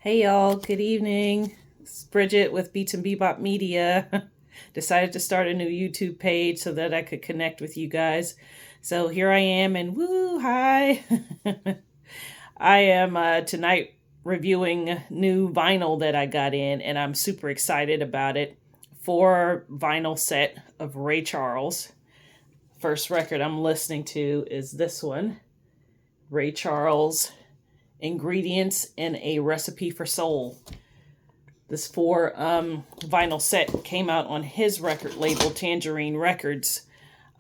Hey y'all, good evening. It's Bridget with Beats and Bebop Media. Decided to start a new YouTube page so that I could connect with you guys. So here I am, and woo, hi. I am tonight reviewing new vinyl that I got in, and I'm super excited about it. 4 vinyl set of Ray Charles. First record I'm listening to is this one, Ray Charles, Ingredients in a Recipe for Soul. This 4 vinyl set came out on his record label, Tangerine Records.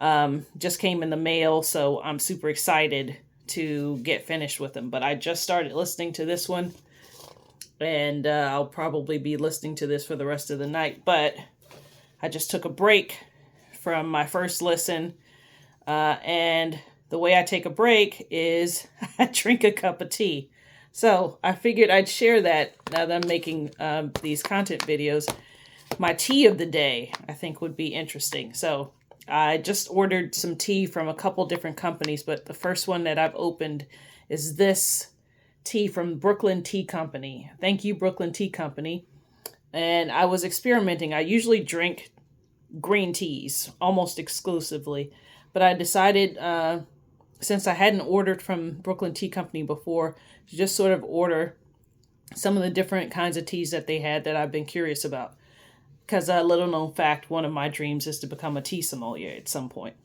Just came in the mail, so I'm super excited to get finished with them. But I just started listening to this one, and I'll probably be listening to this for the rest of the night. But I just took a break from my first listen, and the way I take a break is I drink a cup of tea. So I figured I'd share that now that I'm making these content videos. My tea of the day, I think, would be interesting. So I just ordered some tea from a couple different companies, but the first one that I've opened is this tea from Brooklyn Tea Company. Thank you, Brooklyn Tea Company. And I was experimenting. I usually drink green teas almost exclusively, but I decided, since I hadn't ordered from Brooklyn Tea Company before, to just sort of order some of the different kinds of teas that they had that I've been curious about. Because a little known fact, one of my dreams is to become a tea sommelier at some point.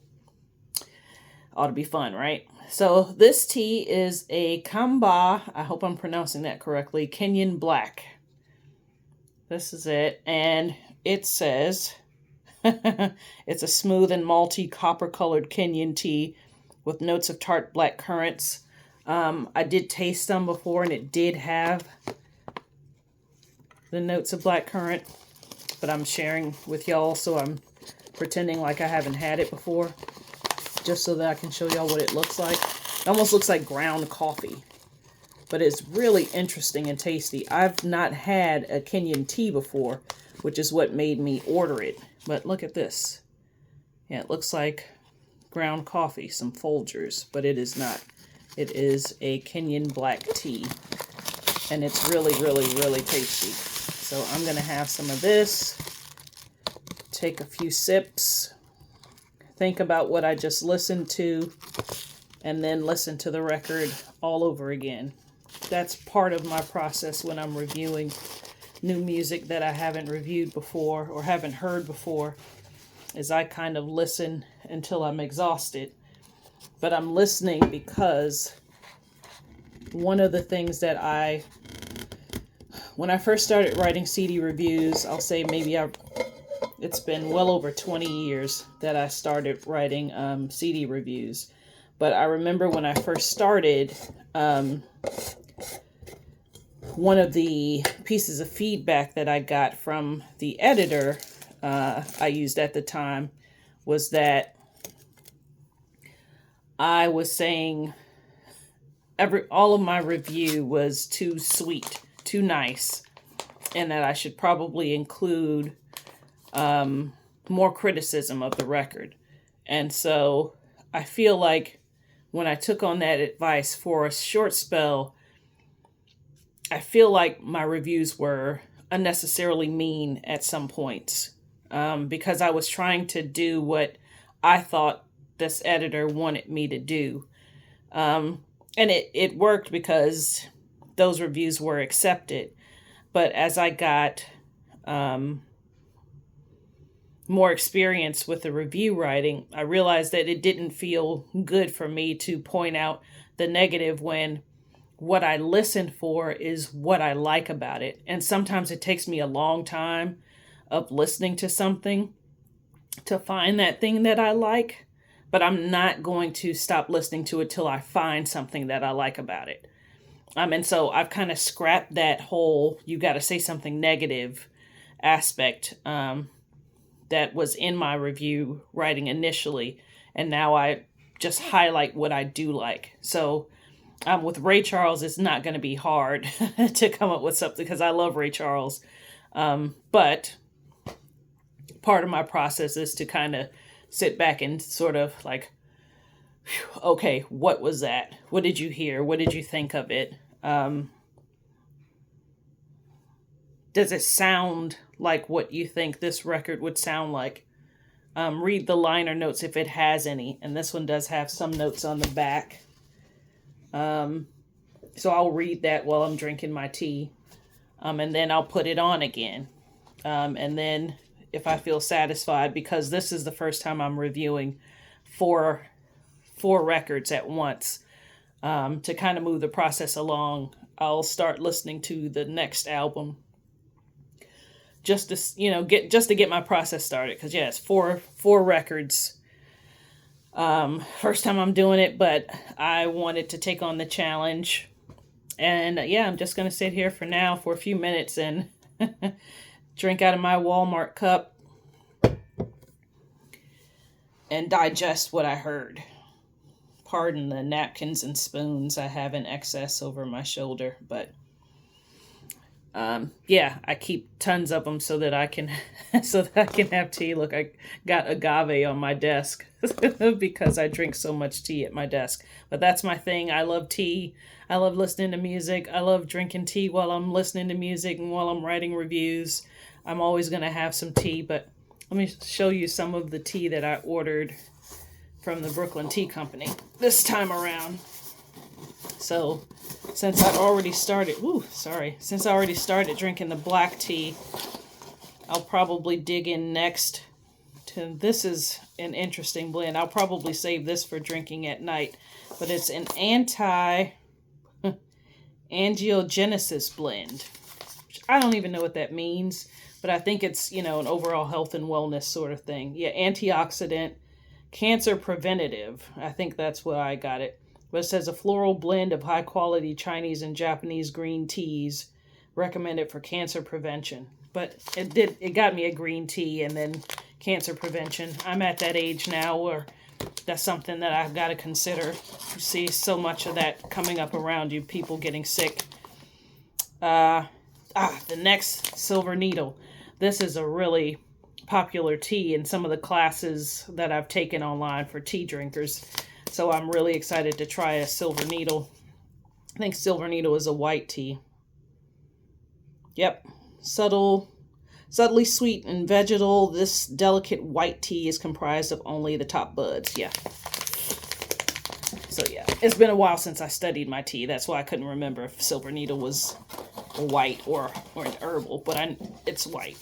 Ought to be fun, right? So this tea is a Kamba, I hope I'm pronouncing that correctly, Kenyan Black. This is it, and it says it's a smooth and malty copper-colored Kenyan tea with notes of tart black currants. I did taste some before, and it did have the notes of black currant, but I'm sharing with y'all, so I'm pretending like I haven't had it before, just so that I can show y'all what it looks like. It almost looks like ground coffee, but it's really interesting and tasty. I've not had a Kenyan tea before, which is what made me order it. But look at this. Yeah, it looks like ground coffee, some Folgers, but it is not. It is a Kenyan black tea, and it's really, really, really tasty. So I'm going to have some of this, take a few sips, think about what I just listened to, and then listen to the record all over again. That's part of my process when I'm reviewing new music that I haven't reviewed before or haven't heard before, is I kind of listen until I'm exhausted. But I'm listening because one of the things that when I first started writing CD reviews, I'll say it's been well over 20 years that I started writing CD reviews. But I remember when I first started, one of the pieces of feedback that I got from the editor I used at the time was that I was saying all of my review was too sweet, too nice, and that I should probably include more criticism of the record. And so I feel like when I took on that advice for a short spell, I feel like my reviews were unnecessarily mean at some points, because I was trying to do what I thought this editor wanted me to do. And it worked because those reviews were accepted. But as I got more experience with the review writing, I realized that it didn't feel good for me to point out the negative when what I listen for is what I like about it. And sometimes it takes me a long time of listening to something to find that thing that I like, but I'm not going to stop listening to it till I find something that I like about it. And so I've kind of scrapped that whole you got to say something negative aspect that was in my review writing initially, and now I just highlight what I do like. So with Ray Charles, it's not going to be hard to come up with something because I love Ray Charles. But part of my process is to kind of sit back and sort of like, okay, what was that? What did you hear? What did you think of it? does it sound like what you think this record would sound like? Read the liner notes if it has any. And this one does have some notes on the back. So I'll read that while I'm drinking my tea. And then I'll put it on again. And then if I feel satisfied, because this is the first time I'm reviewing four records at once, to kind of move the process along, I'll start listening to the next album just to get my process started. Because yeah, it's four records. First time I'm doing it, but I wanted to take on the challenge. And yeah, I'm just going to sit here for now for a few minutes and drink out of my Walmart cup and digest what I heard. Pardon the napkins and spoons I have in excess over my shoulder, but yeah, I keep tons of them so that I can have tea. Look, I got agave on my desk because I drink so much tea at my desk. But that's my thing. I love tea. I love listening to music. I love drinking tea while I'm listening to music and while I'm writing reviews. I'm always going to have some tea, but let me show you some of the tea that I ordered from the Brooklyn Tea Company this time around. So since I already started drinking the black tea, I'll probably dig in next to, this is an interesting blend. I'll probably save this for drinking at night, but it's an anti-angiogenesis blend. I don't even know what that means, but I think it's, an overall health and wellness sort of thing. Yeah, antioxidant, cancer preventative. I think that's what I got it. But it says a floral blend of high-quality Chinese and Japanese green teas recommended for cancer prevention. But it got me a green tea and then cancer prevention. I'm at that age now where that's something that I've got to consider. You see so much of that coming up around you, people getting sick. The next Silver Needle. This is a really popular tea in some of the classes that I've taken online for tea drinkers. So I'm really excited to try a Silver Needle. I think Silver Needle is a white tea. Yep. Subtly sweet and vegetal, this delicate white tea is comprised of only the top buds. Yeah. So yeah, it's been a while since I studied my tea. That's why I couldn't remember if Silver Needle was white or an herbal, but it's white.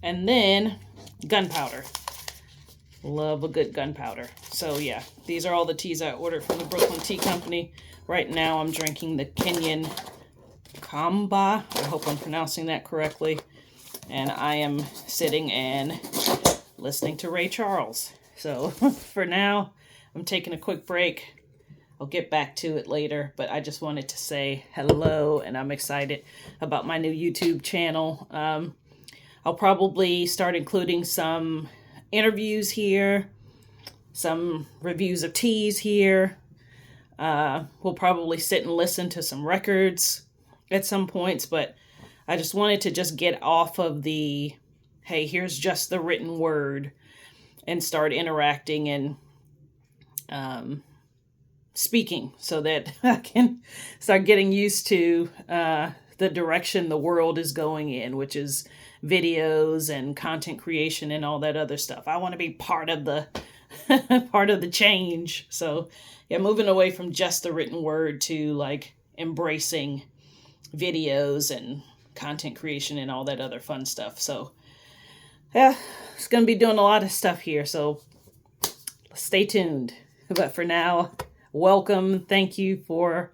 And then gunpowder. Love a good gunpowder. So yeah, these are all the teas I ordered from the Brooklyn Tea Company. Right now I'm drinking the Kenyan Kamba. I hope I'm pronouncing that correctly. And I am sitting and listening to Ray Charles. So for now, I'm taking a quick break. I'll get back to it later, but I just wanted to say hello, and I'm excited about my new YouTube channel. I'll probably start including some interviews here, some reviews of teas here. We'll probably sit and listen to some records at some points, but I just wanted to just get off of the, hey, here's just the written word, and start interacting and speaking so that I can start getting used to the direction the world is going in, which is videos and content creation and all that other stuff. I want to be part of the part of the change. So yeah, moving away from just the written word to like embracing videos and content creation and all that other fun stuff. So yeah, it's going to be doing a lot of stuff here. So stay tuned. But for now, welcome. Thank you for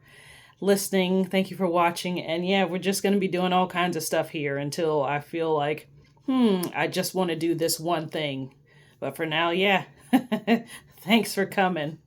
listening. Thank you for watching. And yeah, we're just going to be doing all kinds of stuff here until I feel like, I just want to do this one thing. But for now, yeah. Thanks for coming.